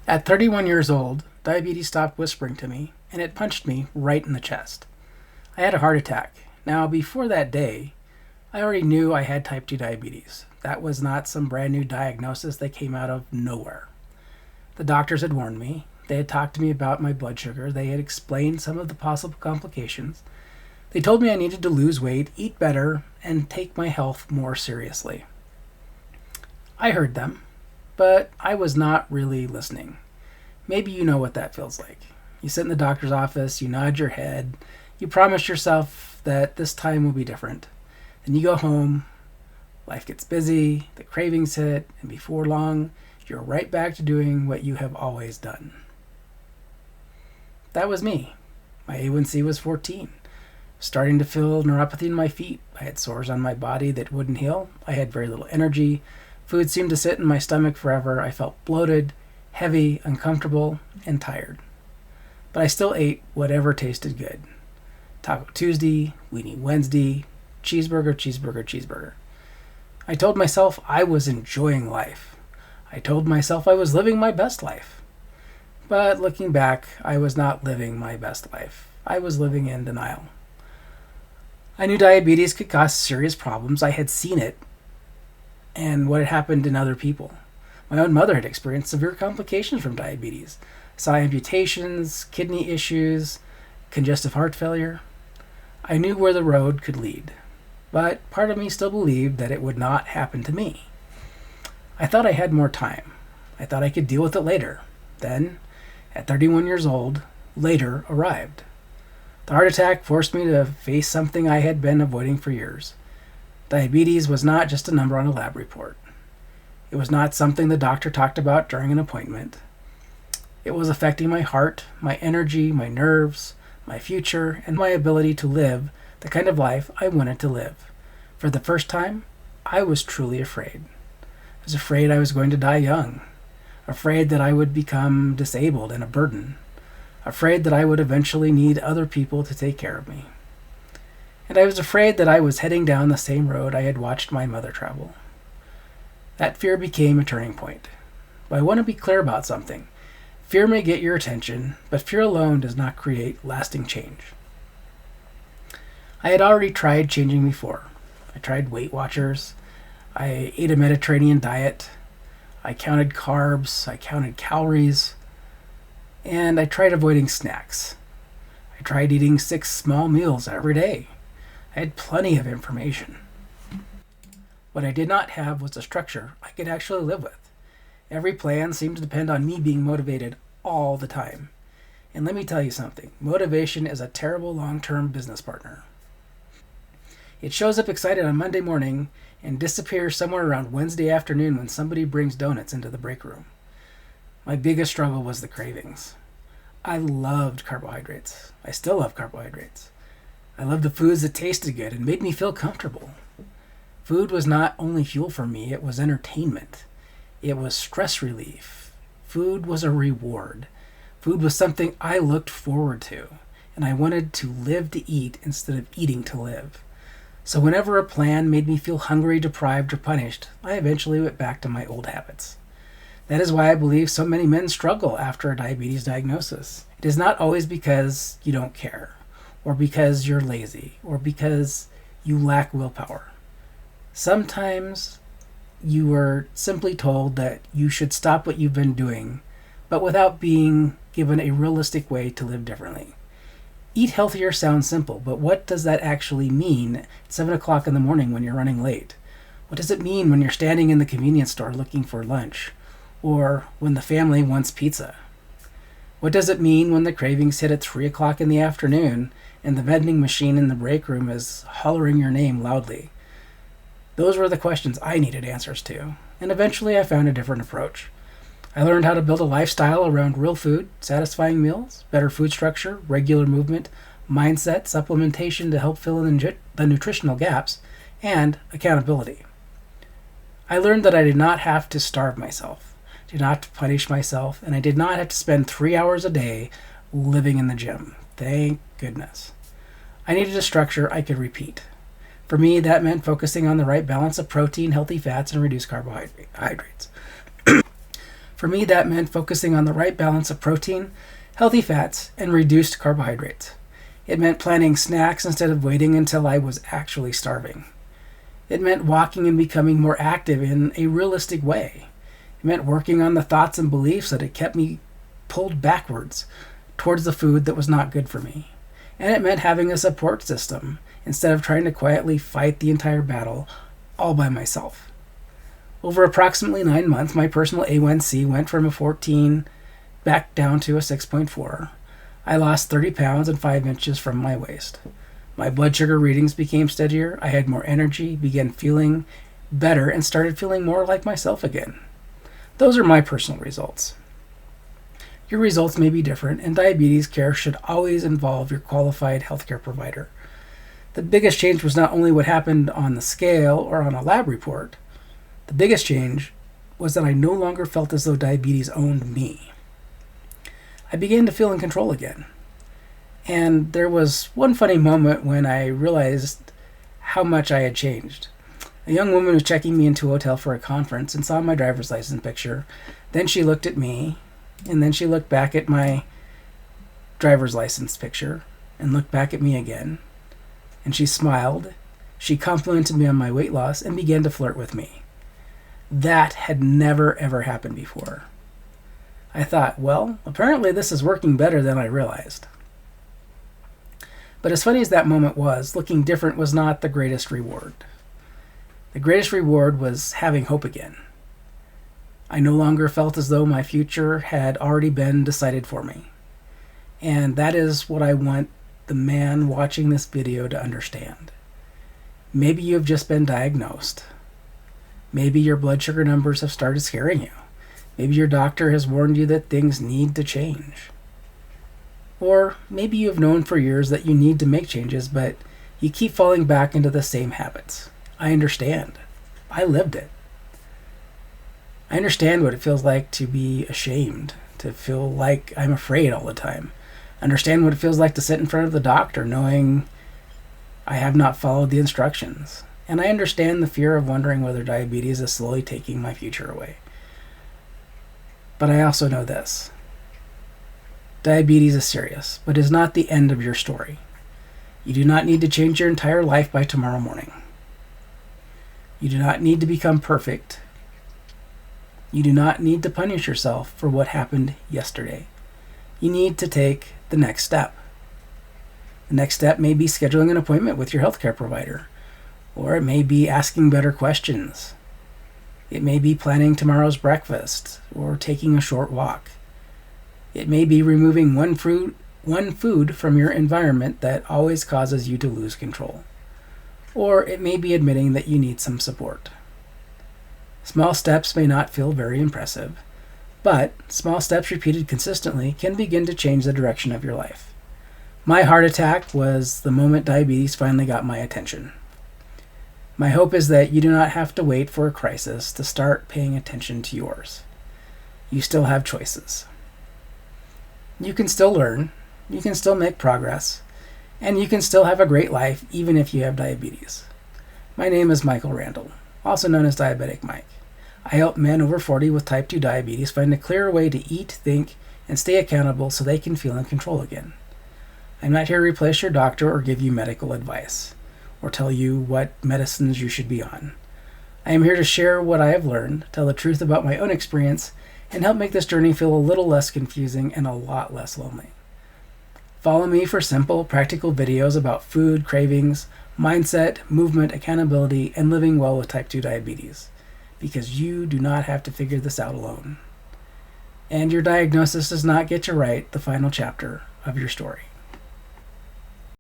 At 31 years old, diabetes stopped whispering to me, and it punched me right in the chest. I had a heart attack. Now, before that day, I already knew I had type 2 diabetes. That was not some brand new diagnosis that came out of nowhere. The doctors had warned me. They had talked to me about my blood sugar. They had explained some of the possible complications. They told me I needed to lose weight, eat better, and take my health more seriously. I heard them, but I was not really listening. Maybe you know what that feels like. You sit in the doctor's office, you nod your head, you promise yourself that this time will be different. Then you go home, life gets busy, the cravings hit, and before long, you're right back to doing what you have always done. That was me. My A1C was 14. Starting to feel neuropathy in my feet. I had sores on my body that wouldn't heal. I had very little energy. Food seemed to sit in my stomach forever. I felt bloated, heavy, uncomfortable, and tired. But I still ate whatever tasted good. Taco Tuesday, Weenie Wednesday, cheeseburger, cheeseburger, cheeseburger. I told myself I was enjoying life. I told myself I was living my best life. But looking back, I was not living my best life. I was living in denial. I knew diabetes could cause serious problems. I had seen it and what had happened in other people. My own mother had experienced severe complications from diabetes. Saw amputations, kidney issues, congestive heart failure. I knew where the road could lead, but part of me still believed that it would not happen to me. I thought I had more time. I thought I could deal with it later. Then, at 31 years old, later arrived. The heart attack forced me to face something I had been avoiding for years. Diabetes was not just a number on a lab report. It was not something the doctor talked about during an appointment. It was affecting my heart, my energy, my nerves, my future, and my ability to live the kind of life I wanted to live. For the first time, I was truly afraid. I was afraid I was going to die young. Afraid that I would become disabled and a burden. Afraid that I would eventually need other people to take care of me. And I was afraid that I was heading down the same road I had watched my mother travel. That fear became a turning point. But I want to be clear about something. Fear may get your attention, but fear alone does not create lasting change. I had already tried changing before. I tried Weight Watchers. I ate a Mediterranean diet. I counted carbs. I counted calories. And I tried avoiding snacks. I tried eating 6 small meals every day. I had plenty of information. What I did not have was a structure I could actually live with. Every plan seemed to depend on me being motivated all the time. And let me tell you something, motivation is a terrible long-term business partner. It shows up excited on Monday morning and disappears somewhere around Wednesday afternoon when somebody brings donuts into the break room. My biggest struggle was the cravings. I loved carbohydrates. I still love carbohydrates. I loved the foods that tasted good and made me feel comfortable. Food was not only fuel for me, it was entertainment. It was stress relief. Food was a reward. Food was something I looked forward to, and I wanted to live to eat instead of eating to live. So whenever a plan made me feel hungry, deprived, or punished, I eventually went back to my old habits. That is why I believe so many men struggle after a diabetes diagnosis. It is not always because you don't care, or because you're lazy, or because you lack willpower. Sometimes you are simply told that you should stop what you've been doing, but without being given a realistic way to live differently. Eat healthier sounds simple, but what does that actually mean at 7 o'clock in the morning when you're running late? What does it mean when you're standing in the convenience store looking for lunch? Or when the family wants pizza? What does it mean when the cravings hit at 3 o'clock in the afternoon and the vending machine in the break room is hollering your name loudly? Those were the questions I needed answers to, and eventually I found a different approach. I learned how to build a lifestyle around real food, satisfying meals, better food structure, regular movement, mindset, supplementation to help fill in the nutritional gaps, and accountability. I learned that I did not have to starve myself, did not have to punish myself, and I did not have to spend 3 hours a day living in the gym. Thank goodness. I needed a structure I could repeat. For me, that meant focusing on the right balance of protein, healthy fats, and reduced carbohydrates. For me, that meant focusing on the right balance of protein, healthy fats, and reduced carbohydrates. It meant planning snacks instead of waiting until I was actually starving. It meant walking and becoming more active in a realistic way. It meant working on the thoughts and beliefs that had kept me pulled backwards towards the food that was not good for me. And it meant having a support system instead of trying to quietly fight the entire battle all by myself. Over approximately 9 months, my personal A1C went from a 14 back down to a 6.4. I lost 30 pounds and 5 inches from my waist. My blood sugar readings became steadier, I had more energy, began feeling better, and started feeling more like myself again. Those are my personal results. Your results may be different, and diabetes care should always involve your qualified healthcare provider. The biggest change was not only what happened on the scale or on a lab report. The biggest change was that I no longer felt as though diabetes owned me. I began to feel in control again. And there was one funny moment when I realized how much I had changed. A young woman was checking me into a hotel for a conference and saw my driver's license picture. Then she looked at me, and then she looked back at my driver's license picture and looked back at me again. And she smiled. She complimented me on my weight loss and began to flirt with me. That had never ever happened before. I thought, well, apparently this is working better than I realized. But as funny as that moment was, looking different was not the greatest reward. The greatest reward was having hope again. I no longer felt as though my future had already been decided for me. And that is what I want the man watching this video to understand. Maybe you have just been diagnosed. Maybe your blood sugar numbers have started scaring you. Maybe your doctor has warned you that things need to change. Or maybe you have known for years that you need to make changes, but you keep falling back into the same habits. I understand. I lived it. I understand what it feels like to be ashamed, to feel like I'm afraid all the time. I understand what it feels like to sit in front of the doctor knowing I have not followed the instructions. And I understand the fear of wondering whether diabetes is slowly taking my future away. But I also know this. Diabetes is serious, but is not the end of your story. You do not need to change your entire life by tomorrow morning. You do not need to become perfect. You do not need to punish yourself for what happened yesterday. You need to take the next step. The next step may be scheduling an appointment with your healthcare provider, or it may be asking better questions. It may be planning tomorrow's breakfast or taking a short walk. It may be removing one food from your environment that always causes you to lose control. Or it may be admitting that you need some support. Small steps may not feel very impressive, but small steps repeated consistently can begin to change the direction of your life. My heart attack was the moment diabetes finally got my attention. My hope is that you do not have to wait for a crisis to start paying attention to yours. You still have choices. You can still learn, you can still make progress, and you can still have a great life even if you have diabetes. My name is Michael Randall, also known as Diabetic Mike. I help men over 40 with type 2 diabetes find a clearer way to eat, think, and stay accountable so they can feel in control again. I'm not here to replace your doctor or give you medical advice, or tell you what medicines you should be on. I am here to share what I have learned, tell the truth about my own experience, and help make this journey feel a little less confusing and a lot less lonely. Follow me for simple, practical videos about food, cravings, mindset, movement, accountability, and living well with type 2 diabetes, because you do not have to figure this out alone. And your diagnosis does not get to write the final chapter of your story.